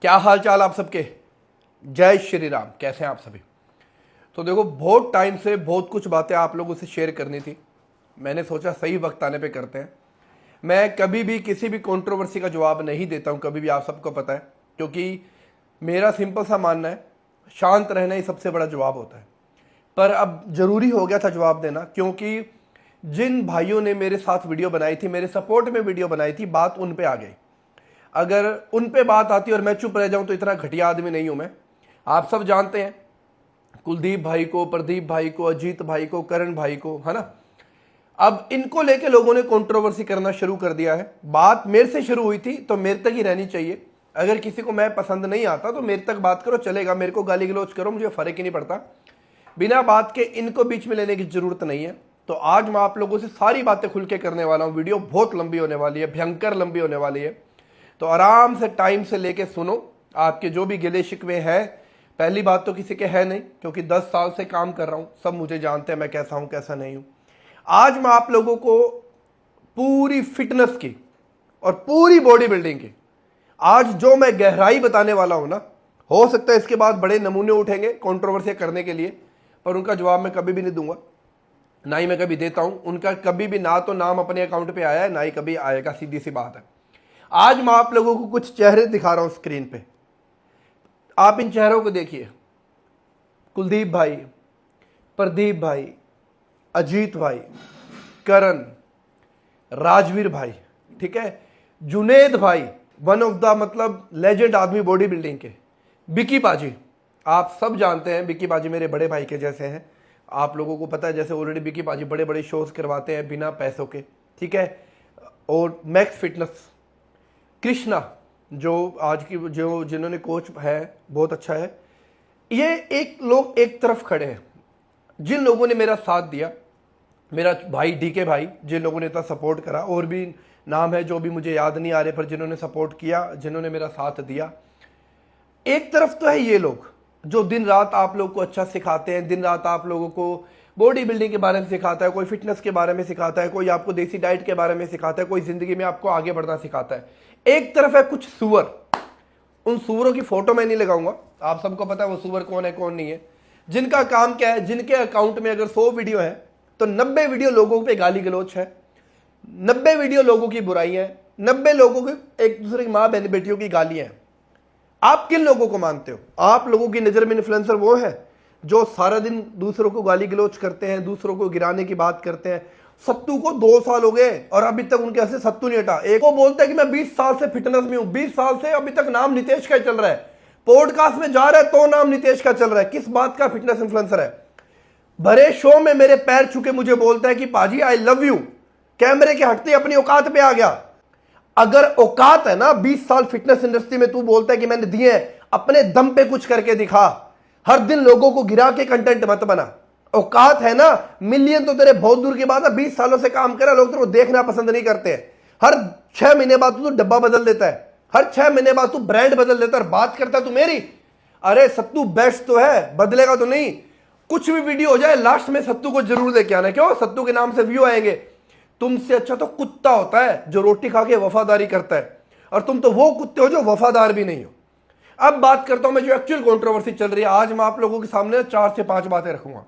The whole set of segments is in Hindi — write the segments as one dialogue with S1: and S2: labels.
S1: क्या हाल चाल आप सबके। जय श्री राम। कैसे हैं आप सभी। तो देखो, बहुत टाइम से बहुत कुछ बातें आप लोगों से शेयर करनी थी। मैंने सोचा सही वक्त आने पे करते हैं। मैं कभी भी किसी भी कंट्रोवर्सी का जवाब नहीं देता हूं, कभी भी, आप सबको पता है, क्योंकि मेरा सिंपल सा मानना है, शांत रहना ही सबसे बड़ा जवाब होता है। पर अब जरूरी हो गया था जवाब देना, क्योंकि जिन भाइयों ने मेरे साथ वीडियो बनाई थी, मेरे सपोर्ट में वीडियो बनाई थी, बात उन पे आ गई। अगर उन पे बात आती और मैं चुप रह जाऊं तो इतना घटिया आदमी नहीं हूं मैं। आप सब जानते हैं कुलदीप भाई को, प्रदीप भाई को, अजीत भाई को, करण भाई को, है ना। अब इनको लेके लोगों ने कंट्रोवर्सी करना शुरू कर दिया है। बात मेरे से शुरू हुई थी तो मेरे तक ही रहनी चाहिए। अगर किसी को मैं पसंद नहीं आता तो मेरे तक बात करो, चलेगा। मेरे को गाली गलौज करो, मुझे फर्क ही नहीं पड़ता। बिना बात के इनको बीच में लेने की जरूरत नहीं है। तो आज मैं आप लोगों से सारी बातें खुल के करने वाला हूं। वीडियो बहुत लंबी होने वाली है, भयंकर लंबी होने वाली है। तो आराम से टाइम से लेके सुनो। आपके जो भी गिले शिकवे हैं, पहली बात तो किसी के है नहीं, क्योंकि 10 साल से काम कर रहा हूं, सब मुझे जानते हैं मैं कैसा हूं कैसा नहीं हूं। आज मैं आप लोगों को पूरी फिटनेस की और पूरी बॉडी बिल्डिंग की आज जो मैं गहराई बताने वाला हूं ना, हो सकता है इसके बाद बड़े नमूने उठेंगे कंट्रोवर्सी करने के लिए, पर उनका जवाब मैं कभी भी नहीं दूंगा, ना ही मैं कभी देता हूं। उनका कभी भी ना तो नाम अपने अकाउंट पे आया है, ना ही कभी आएगा, सीधी सी बात है। आज मैं आप लोगों को कुछ चेहरे दिखा रहा हूं स्क्रीन पे। आप इन चेहरों को देखिए। कुलदीप भाई, प्रदीप भाई, अजीत भाई, करण, राजवीर भाई, ठीक है, जुनेद भाई, वन ऑफ द मतलब लेजेंड आदमी बॉडी बिल्डिंग के, बिकी बाजी। आप सब जानते हैं बिकी बाजी मेरे बड़े भाई के जैसे हैं। आप लोगों को पता है, जैसे ऑलरेडी बिकी बाजी बड़े बड़े शोज करवाते हैं बिना पैसों के, ठीक है। और मैक्स फिटनेस, कृष्णा जो आज की जो जिन्होंने कोच है, बहुत अच्छा है। ये एक लोग एक तरफ खड़े हैं जिन लोगों ने मेरा साथ दिया। मेरा भाई डीके भाई, जिन लोगों ने इतना सपोर्ट करा, और भी नाम है जो भी मुझे याद नहीं आ रहे, पर जिन्होंने सपोर्ट किया, जिन्होंने मेरा साथ दिया। एक तरफ तो है ये लोग जो दिन रात आप लोग को अच्छा सिखाते हैं, दिन रात आप लोगों को बॉडी बिल्डिंग के बारे में सिखाता है, कोई फिटनेस के बारे में सिखाता है, कोई आपको देसी डाइट के बारे में सिखाता है, कोई जिंदगी में आपको आगे बढ़ना सिखाता है। एक तरफ है कुछ सुअर। उन सुअरों की फोटो मैं नहीं लगाऊंगा, आप सबको पता है वो सुअर कौन है कौन नहीं है। जिनका काम क्या है, जिनके अकाउंट में अगर 100 वीडियो है तो 90 वीडियो लोगों पे गाली गलौच है, 90 वीडियो लोगों की बुराई है, 90 लोगों की एक दूसरे की मां बहन बेटियों की गालियां हैं। आप किन लोगों को मानते हो? आप लोगों की नजर में इन्फ्लुएंसर वो है जो सारा दिन दूसरों को गाली गलौच करते हैं, दूसरों को गिराने की बात करते हैं। सत्तू को 2 साल हो गए और अभी तक उनके ऐसे सत्तू नहीं हटा। एक वो बोलता है कि मैं 20 साल से फिटनेस में हूं, 20 साल से, अभी तक नाम नितेश का चल रहा है। पॉडकास्ट में जा रहा है तो नाम नितेश का चल रहा है। किस बात का फिटनेस इन्फ्लुएंसर है? भरे शो में मेरे पैर छूके मुझे बोलता है कि पाजी आई लव यू। कैमरे के हटते अपनी औकात पे आ गया। अगर औकात है ना, 20 साल फिटनेस इंडस्ट्री में तू बोलता है कि मैंने दिए, अपने दम पे कुछ करके दिखा। हर दिन लोगों को गिरा के कंटेंट मत बना। औकात है ना, मिलियन तो तेरे बहुत दूर की बात है, 20 सालों से काम करा, लोग तेरे को देखना पसंद नहीं करते। हर 6 महीने बाद तू डब्बा बदल देता है, हर 6 महीने बाद तू ब्रांड बदल देता है और बात करता है तू मेरी। अरे सत्तू बेस्ट तो है, बदलेगा तो नहीं। कुछ भी वीडियो हो जाए लास्ट में सत्तू को जरूर लेके आना। क्यों? सत्तू के नाम से व्यू आएंगे। तुमसे अच्छा तो कुत्ता होता है जो रोटी खा के वफादारी करता है, और तुम तो वो कुत्ते हो जो वफादार भी नहीं हो। अब बात करता हूं मैं जो एक्चुअल कंट्रोवर्सी चल रही है। आज मैं आप लोगों के सामने 4 से 5 बातें रखूंगा।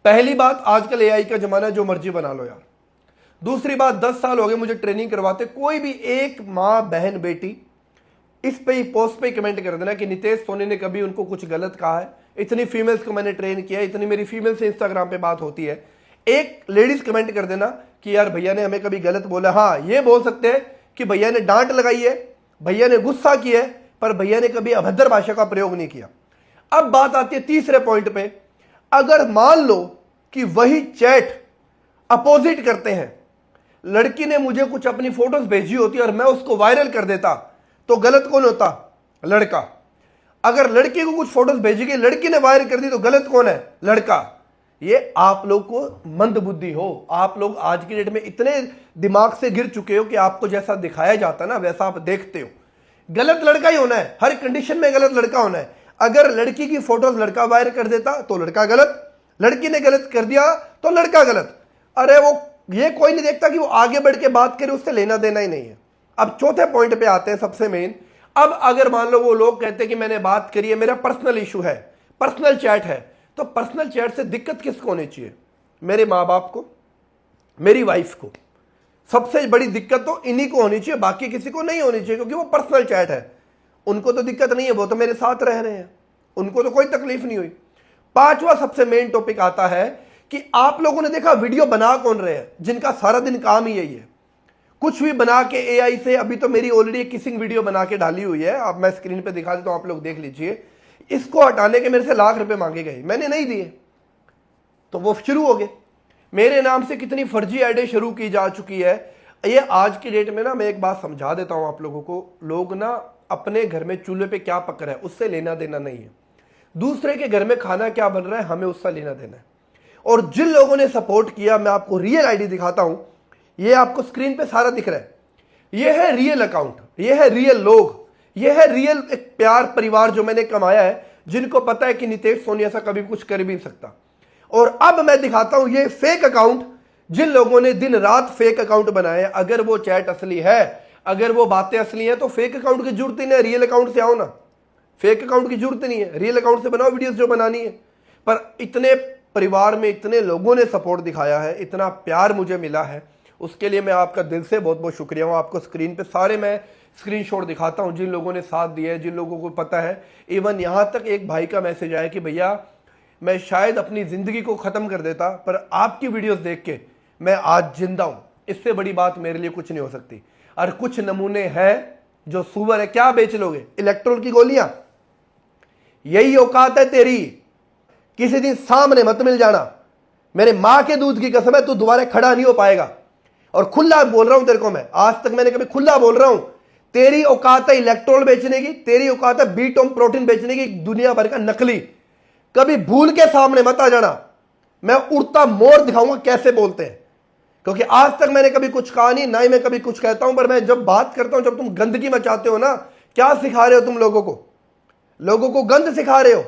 S1: पहली बात, आजकल एआई का जमाना है, जो मर्जी बना लो यार। दूसरी बात, 10 साल हो गए मुझे ट्रेनिंग करवाते, कोई भी एक मां बहन बेटी इस पे पोस्ट पे कमेंट कर देना कि नितेश सोनी ने कभी उनको कुछ गलत कहा है। इतनी फीमेल्स को मैंने ट्रेन किया, इतनी मेरी फीमेल से इंस्टाग्राम पे बात होती है। एक लेडीज कमेंट कर देना कि यार भैया ने हमें कभी गलत बोला। हाँ, ये बोल सकते हैं कि भैया ने डांट लगाई है, भैया ने गुस्सा किया है, पर भैया ने कभी अभद्र भाषा का प्रयोग नहीं किया। अब बात आती है तीसरे पॉइंट पे। अगर मान लो कि वही चैट अपोजिट करते हैं, लड़की ने मुझे कुछ अपनी फोटोज भेजी होती और मैं उसको वायरल कर देता, तो गलत कौन होता? लड़का। अगर लड़की को कुछ फोटोज भेजी गई, लड़की ने वायरल कर दी, तो गलत कौन है? लड़का। ये आप लोग को मंद बुद्धि हो। आप लोग आज की डेट में इतने दिमाग से गिर चुके हो कि आपको जैसा दिखाया जाता है ना वैसा आप देखते हो। गलत लड़का ही होना है, हर कंडीशन में गलत लड़का होना है। अगर लड़की की फोटोज लड़का वायरल कर देता तो लड़का गलत, लड़की ने गलत कर दिया तो लड़का गलत। अरे वो ये कोई नहीं देखता कि वो आगे बढ़ के बात करे, उससे लेना देना ही नहीं है। अब चौथे पॉइंट पे आते हैं, सबसे मेन। अब अगर मान लो वो लोग कहते हैं कि मैंने बात करी है, मेरा पर्सनल इशू है, पर्सनल चैट है, तो पर्सनल चैट से दिक्कत किसको होनी चाहिए? मेरे माँ बाप को, मेरी वाइफ को। सबसे बड़ी दिक्कत तो इन्हीं को होनी चाहिए, बाकी किसी को नहीं होनी चाहिए, क्योंकि वो पर्सनल चैट है। उनको तो दिक्कत नहीं है, वो तो मेरे साथ रह रहे हैं, उनको तो कोई तकलीफ नहीं हुई। पांचवा सबसे मेन टॉपिक आता है कि आप लोगों ने देखा वीडियो बना कौन रहे हैं, जिनका सारा दिन काम ही यही है, कुछ भी बना के एआई से। अभी तो मेरी ऑलरेडी एक किसिंग वीडियो बना के डाली हुई है, अब मैं स्क्रीन पे दिखा देता हूं, आप लोग देख लीजिए। इसको हटाने के मेरे से लाख रुपए मांगे गए, मैंने नहीं दिए, तो वो शुरू हो गए। मेरे नाम से कितनी फर्जी आईडी शुरू की जा चुकी है। ये आज की डेट में ना, मैं एक बात समझा देता हूं आप लोगों को, लोग ना अपने घर में चूल्हे पे क्या पक रहा है उससे लेना देना नहीं है, दूसरे के घर में खाना क्या बन रहा है हमें उससे लेना देना है। और जिन लोगों ने सपोर्ट किया, मैं आपको रियल आईडी दिखाता हूं, ये आपको स्क्रीन पे सारा दिख रहा है, ये है रियल अकाउंट, ये है रियल लोग, ये है रियल एक प्यार परिवार जो मैंने कमाया है, जिनको पता है कि नितेश सोनी ऐसा कभी कुछ कर भी नहीं सकता। और अब मैं दिखाता हूं ये फेक अकाउंट, जिन लोगों ने दिन रात फेक अकाउंट बनाए। अगर वो चैट असली है, अगर वो बातें असली हैं, तो फेक अकाउंट की जरूरत ही नहीं, रियल अकाउंट से आओ ना, फेक अकाउंट की जरूरत नहीं है, रियल अकाउंट से बनाओ वीडियोस जो बनानी है। पर इतने परिवार में इतने लोगों ने सपोर्ट दिखाया है, इतना प्यार मुझे मिला है, उसके लिए मैं आपका दिल से बहुत बहुत शुक्रिया हूँ। आपको स्क्रीन पे सारे मैं स्क्रीनशॉट दिखाता हूँ, जिन लोगों ने साथ दिया है, जिन लोगों को पता है। इवन यहाँ तक एक भाई का मैसेज आया कि भैया मैं शायद अपनी ज़िंदगी को ख़त्म कर देता, पर आपकी वीडियोस देख के मैं आज जिंदा हूँ, इससे बड़ी बात मेरे लिए कुछ नहीं हो सकती। और कुछ नमूने हैं जो सुअर है, क्या बेच लोगे? इलेक्ट्रोल की गोलियां, यही औकात है तेरी, किसी दिन सामने मत मिल जाना, मेरे मां के दूध की कसम है, तू दोबारा खड़ा नहीं हो पाएगा। और खुला बोल रहा हूं तेरे को, मैं आज तक मैंने कभी खुला बोल रहा हूं, तेरी औकात है इलेक्ट्रोल बेचने की, तेरी औकात है बीटोम प्रोटीन बेचने की, दुनिया भर का नकली। कभी भूल के सामने मत आ जाना, मैं उड़ता मोर दिखाऊंगा कैसे बोलते हैं, क्योंकि आज तक मैंने कभी कुछ कहा नहीं, ना ही मैं कभी कुछ कहता हूं। पर मैं जब बात करता हूं, जब तुम गंदगी मचाते हो ना, क्या सिखा रहे हो तुम लोगों को? लोगों को गंद सिखा रहे हो,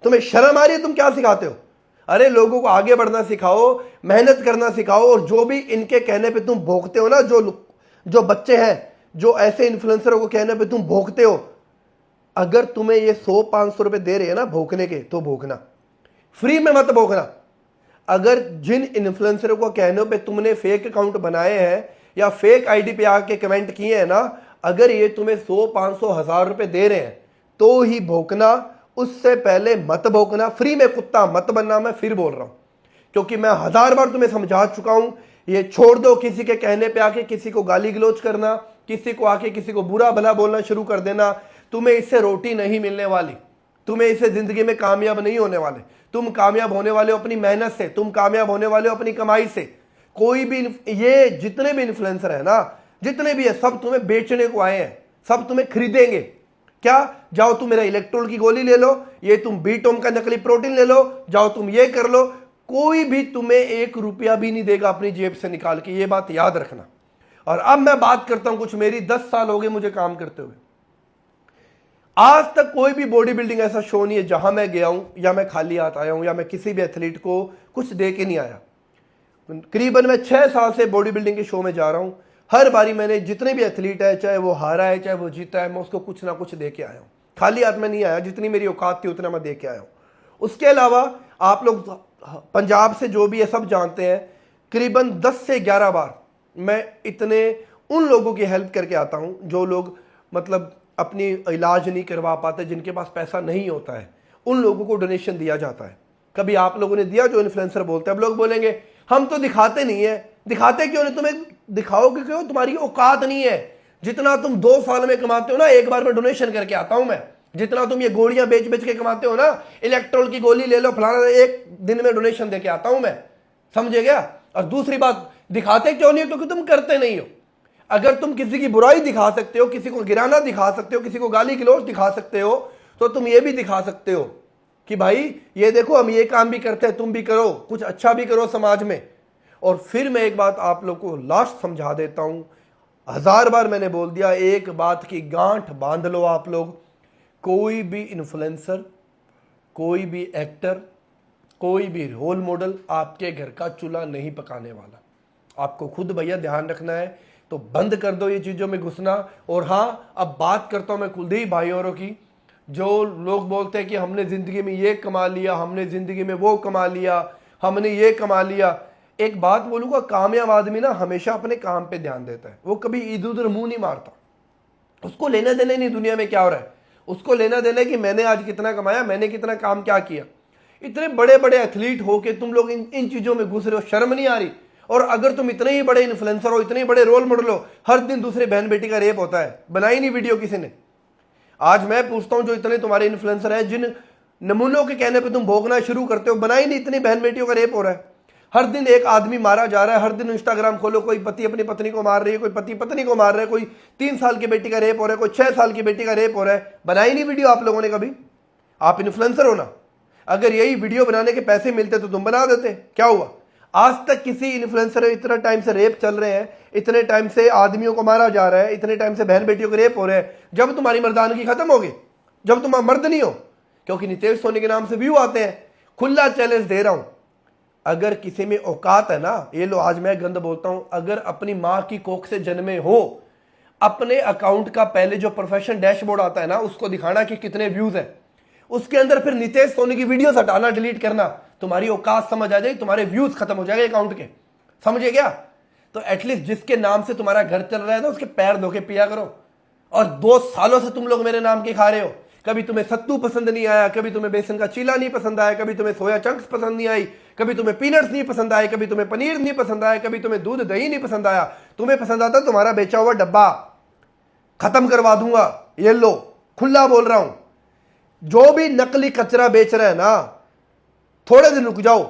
S1: तुम्हें शर्म आ रही है? तुम क्या सिखाते हो? अरे लोगों को आगे बढ़ना सिखाओ, मेहनत करना सिखाओ। और जो भी इनके कहने पे तुम भोंकते हो ना, जो बच्चे हैं, जो ऐसे इन्फ्लुएंसरों को कहने पे तुम भोंकते हो, अगर तुम्हें ये 100-500 रुपए दे रहे हैं ना भोंकने के, तो भोंकना, फ्री में मत भोंकना। अगर जिन इन्फ्लुएंसरों को कहने पे तुमने फेक अकाउंट बनाए हैं या फेक आईडी पे आके कमेंट किए हैं ना, अगर ये तुम्हें 100-500-1000 रुपए दे रहे हैं तो ही भोंकना, उससे पहले मत भोंकना। फ्री में कुत्ता मत बनना, मैं फिर बोल रहा हूं, क्योंकि मैं 1000 बार तुम्हें समझा चुका हूं। ये छोड़ दो किसी के कहने पे आके किसी को गाली गलौज करना, किसी को आके किसी को बुरा भला बोलना शुरू कर देना। तुम्हें इससे रोटी नहीं मिलने वाली, तुम्हें इससे जिंदगी में कामयाब नहीं होने वाले। तुम कामयाब होने वाले हो अपनी मेहनत से, तुम कामयाब होने वाले हो अपनी कमाई से। कोई भी, ये जितने भी इन्फ्लुएंसर है ना, जितने भी है, सब तुम्हें बेचने को आए हैं, सब तुम्हें खरीदेंगे। क्या? जाओ तुम मेरा इलेक्ट्रोल की गोली ले लो, ये तुम बीटोम का नकली प्रोटीन ले लो, जाओ तुम ये कर लो, कोई भी तुम्हें 1 रुपया भी नहीं देगा अपनी जेब से निकाल के, ये बात याद रखना। और अब मैं बात करता हूं, कुछ मेरी 10 साल हो गए मुझे काम करते हुए, आज तक कोई भी बॉडी बिल्डिंग ऐसा शो नहीं है जहां मैं गया हूं या मैं खाली हाथ आया हूं या मैं किसी भी एथलीट को कुछ दे के नहीं आया। करीबन मैं 6 साल से बॉडी बिल्डिंग के शो में जा रहा हूं। हर बारी मैंने जितने भी एथलीट है, चाहे वो हारा है चाहे वो जीता है, मैं उसको कुछ ना कुछ दे के आया हूं। खाली हाथ में नहीं आया, जितनी मेरी औकात थी उतना मैं दे के आया हूं। उसके अलावा आप लोग पंजाब से जो भी है सब जानते हैं, करीबन 10 से 11 बार मैं इतने उन लोगों की हेल्प करके आता हूं जो लोग मतलब अपनी इलाज नहीं करवा पाते, जिनके पास पैसा नहीं होता है, उन लोगों को डोनेशन दिया जाता है। कभी आप लोगों ने दिया? जो इन्फ्लुएंसर बोलते हैं, अब लोग बोलेंगे हम तो दिखाते नहीं है। दिखाते क्यों नहीं? तुम्हें दिखाओगे क्यों? तुम्हारी औकात नहीं है। जितना तुम 2 साल में कमाते हो ना, एक बार में डोनेशन करके आता हूं मैं। जितना तुम ये गोलियां बेच बेच के कमाते हो ना, इलेक्ट्रोल की गोली ले लो फलाना, एक दिन में डोनेशन देके आता हूं मैं, समझे क्या? और दूसरी बात, दिखाते क्यों नहीं हो? क्योंकि तुम करते नहीं हो। अगर तुम किसी की बुराई दिखा सकते हो, किसी को गिराना दिखा सकते हो, किसी को गाली गलौज दिखा सकते हो, तो तुम ये भी दिखा सकते हो कि भाई ये देखो हम ये काम भी करते हैं, तुम भी करो, कुछ अच्छा भी करो समाज में। और फिर मैं एक बात आप लोग को लास्ट समझा देता हूं, 1000 बार मैंने बोल दिया, एक बात की गांठ बांध लो आप लोग, कोई भी इन्फ्लुएंसर, कोई भी एक्टर, कोई भी रोल मॉडल आपके घर का चूल्हा नहीं पकाने वाला। आपको खुद भैया ध्यान रखना है तो बंद कर दो ये चीज़ों में घुसना। और हाँ, अब बात करता हूँ मैं कुलदीप भाई औरों की, जो लोग बोलते हैं कि हमने ज़िंदगी में ये कमा लिया, हमने ज़िंदगी में वो कमा लिया, हमने ये कमा लिया। एक बात बोलूँगा, कामयाब आदमी ना हमेशा अपने काम पे ध्यान देता है, वो कभी इधर उधर मुंह नहीं मारता। उसको लेना देना नहीं दुनिया में क्या हो रहा है, उसको लेना देना कि मैंने आज कितना कमाया, मैंने कितना काम क्या किया। इतने बड़े बड़े एथलीट हो के तुम लोग इन चीज़ों में घुस रहे हो, शर्म नहीं आ रही? और अगर तुम इतने ही बड़े इन्फ्लुएंसर हो, इतने ही बड़े रोल मॉडल हो, हर दिन दूसरे बहन बेटी का रेप होता है, बनाई नहीं वीडियो किसी ने। आज मैं पूछता हूं, जो इतने तुम्हारे इन्फ्लुएंसर हैं, जिन नमूनों के कहने पे तुम भोगना शुरू करते हो, बनाई नहीं इतनी बहन बेटियों का रेप हो रहा है। हर दिन एक आदमी मारा जा रहा है, हर दिन इंस्टाग्राम खोलो, कोई पति अपनी पत्नी को मार रही है, कोई पति पत्नी को मार रहा है, कोई 3 साल की बेटी का रेप हो रहा है, कोई 6 साल की बेटी का रेप हो रहा है। बनाई नहीं वीडियो आप लोगों ने कभी? आप इन्फ्लुएंसर हो ना, अगर यही वीडियो बनाने के पैसे मिलते तो तुम बना देते। क्या हुआ? आज तक किसी इन्फ्लुएंसर, इतना टाइम से रेप चल रहे हैं, इतने टाइम से आदमियों को मारा जा रहा है, इतने टाइम से बहन बेटियों को रेप हो रहे हैं, जब तुम्हारी मर्दानगी खत्म होगी, जब तुम मर्द नहीं हो, क्योंकि नितेश सोनी के नाम से व्यू आते हैं। खुला चैलेंज दे रहा हूं, अगर किसी में औकात है ना, ये लो आज मैं गंद बोलता हूं, अगर अपनी मां की कोख से जन्मे हो, अपने अकाउंट का पहले जो प्रोफेशनल डैशबोर्ड आता है ना, उसको दिखाना कि कितने व्यूज है, उसके अंदर फिर नितेश सोनी की वीडियोस हटाना, डिलीट करना, तुम्हारी औकात समझ आ जाएगी, तुम्हारे व्यूज खत्म हो जाएंगे अकाउंट के। समझे क्या? तो एटलीस्ट जिसके नाम से तुम्हारा घर चल रहा है ना, उसके पैर धो के पिया करो। और 2 सालों से तुम लोग मेरे नाम के खा रहे हो, कभी तुम्हें सत्तू पसंद नहीं आया, कभी तुम्हें बेसन का चीला नहीं पसंद आया, कभी तुम्हें सोया चंक्स पसंद नहीं आई, कभी तुम्हें पीनट्स नहीं पसंद आए, कभी तुम्हें पनीर नहीं पसंद आया, कभी तुम्हें दूध दही नहीं पसंद आया। तुम्हें पसंद आता तुम्हारा बेचा हुआ डब्बा खत्म करवा दूंगा। ये लो, खुला बोल रहा हूं, जो भी नकली कचरा बेच रहा है ना, थोड़े दिन रुक जाओ,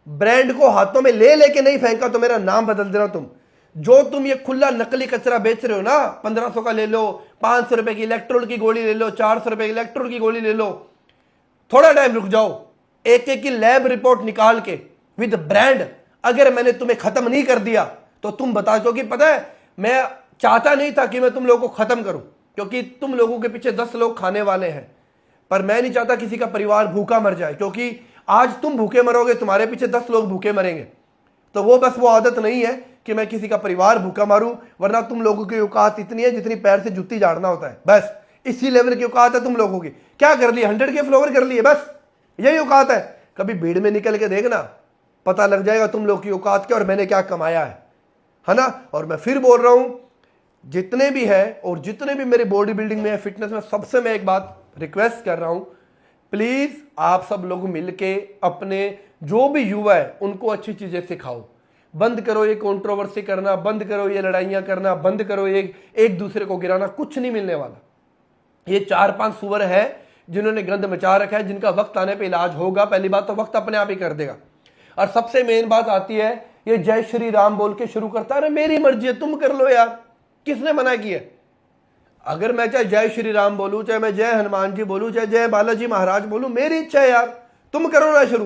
S1: ब्रांड को हाथों में ले लेके नहीं फेंका तो मेरा नाम बदल देना तुम। जो तुम ये खुला नकली कचरा बेच रहे हो ना, 1500 का ले लो, 500 रुपए की इलेक्ट्रोल की गोली ले लो, 400 रुपए की इलेक्ट्रोल की गोली ले लो, थोड़ा टाइम रुक जाओ, एक एक की लैब रिपोर्ट निकाल के विद ब्रांड, अगर मैंने तुम्हें खत्म नहीं कर दिया तो तुम बता दो कि पता है मैं चाहता नहीं था कि मैं तुम लोगों को खत्म करूं, क्योंकि तुम लोगों के पीछे 10 लोग खाने वाले हैं, पर मैं नहीं चाहता किसी का परिवार भूखा मर जाए, क्योंकि आज तुम भूखे मरोगे, तुम्हारे पीछे 10 लोग भूखे मरेंगे। तो वो आदत नहीं है कि मैं किसी का परिवार भूखा मारूं, वरना तुम लोगों की औकात इतनी है जितनी पैर से जुत्ती झाड़ना होता है, बस इसी लेवल की औकात है तुम लोगों की। क्या कर लिए? 100 के फ्लोवर कर लिए, बस यही औकात है। कभी भीड़ में निकल के देखना, पता लग जाएगा तुम लोग की औकात क्या और मैंने क्या कमाया है ना। और मैं फिर बोल रहा हूं, जितने भी है और जितने भी मेरे बॉडी बिल्डिंग में है, फिटनेस में, सबसे मैं एक बात रिक्वेस्ट कर रहा हूं, प्लीज आप सब लोग मिलके अपने जो भी युवा है उनको अच्छी चीजें सिखाओ। बंद करो ये कंट्रोवर्सी करना, बंद करो ये लड़ाइयां करना, बंद करो ये एक दूसरे को गिराना, कुछ नहीं मिलने वाला। ये 4-5 सुअर है जिन्होंने गंद मचा रखा है, जिनका वक्त आने पे इलाज होगा। पहली बात तो वक्त अपने आप ही कर देगा। और सबसे मेन बात आती है, ये जय श्री राम बोल के शुरू करता है, अरे मेरी मर्जी है, तुम कर लो यार, किसने मना किया? अगर मैं चाहे जय श्री राम बोलूं, चाहे मैं जय हनुमान जी बोलूं, चाहे जय बालाजी महाराज बोलूं, मेरी इच्छा है यार, तुम करो ना शुरू।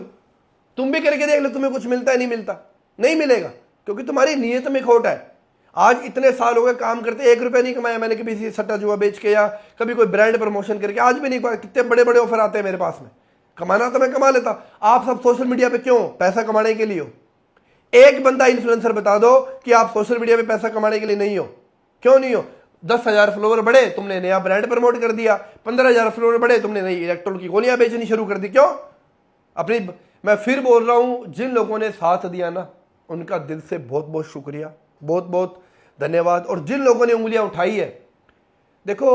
S1: तुम भी करके देख लो, तुम्हें कुछ मिलता है? नहीं मिलता, नहीं मिलेगा, क्योंकि तुम्हारी नीयत में खोट है। आज इतने साल हो गए काम करते, 1 रुपया नहीं कमाया मैंने कभी सट्टा जुआ बेच के या कभी कोई ब्रांड प्रमोशन करके, आज भी नहीं कमाया। कितने बड़े बड़े ऑफर आते हैं मेरे पास में, कमाना तो मैं कमा लेता। आप सब सोशल मीडिया पे क्यों? पैसा कमाने के लिए हो। एक बंदा इन्फ्लुएंसर बता दो कि आप सोशल मीडिया पे पैसा कमाने के लिए नहीं हो। क्यों नहीं हो? 10,000 फॉलोवर बढ़े, तुमने नया ब्रांड प्रमोट कर दिया। 15,000 फॉलोवर बढ़े, तुमने नई इलेक्ट्रोल की गोलियां बेचनी शुरू कर दी। क्यों? अपनी, मैं फिर बोल रहा हूं, जिन लोगों ने साथ दिया ना, उनका दिल से बहुत बहुत शुक्रिया, बहुत बहुत धन्यवाद। और जिन लोगों ने उंगलियां उठाई है, देखो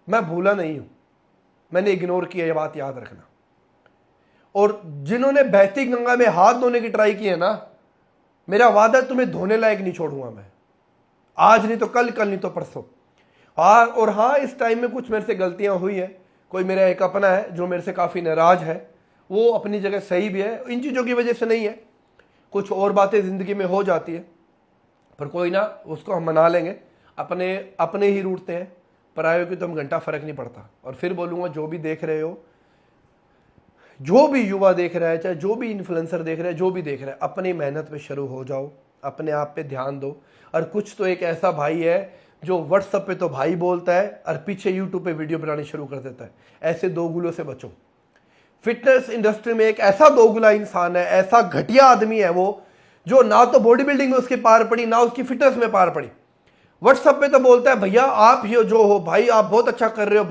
S1: मैं भूला नहीं हूं, मैंने इग्नोर किया, ये बात याद रखना। और जिन्होंने बहती गंगा में हाथ धोने की ट्राई की है ना, मेरा वादा तुम्हें धोने लायक नहीं छोड़ूंगा मैं, आज नहीं तो कल, कल नहीं तो परसों। हाँ, और हाँ, इस टाइम में कुछ मेरे से गलतियां हुई है। कोई मेरा एक अपना है जो मेरे से काफ़ी नाराज है, वो अपनी जगह सही भी है, इन चीज़ों की वजह से नहीं है, कुछ और बातें ज़िंदगी में हो जाती है, पर कोई ना, उसको हम मना लेंगे। अपने अपने ही रूठते हैं, परायों की तो हम घंटा फ़र्क नहीं पड़ता। और फिर बोलूँगा, जो भी देख रहे हो, जो भी युवा देख रहा है, चाहे जो भी इन्फ्लुएंसर देख रहा है, जो भी देख रहा है, अपनी मेहनत पे शुरू हो जाओ, अपने आप पे ध्यान दो। और कुछ तो एक ऐसा भाई है जो व्हाट्सएप पे तो भाई बोलता है और पीछे यूट्यूब पे वीडियो बनानी शुरू कर देता है। ऐसे दोगुलों से बचो। फिटनेस इंडस्ट्री में एक ऐसा दोगुला इंसान है, ऐसा घटिया आदमी है वो, जो ना तो बॉडी बिल्डिंग में उसकी पार पड़ी, ना उसकी फिटनेस में पार पड़ी। व्हाट्सएप पे तो बोलता है भैया आप ये जो हो भाई, आप बहुत अच्छा कर रहे हो।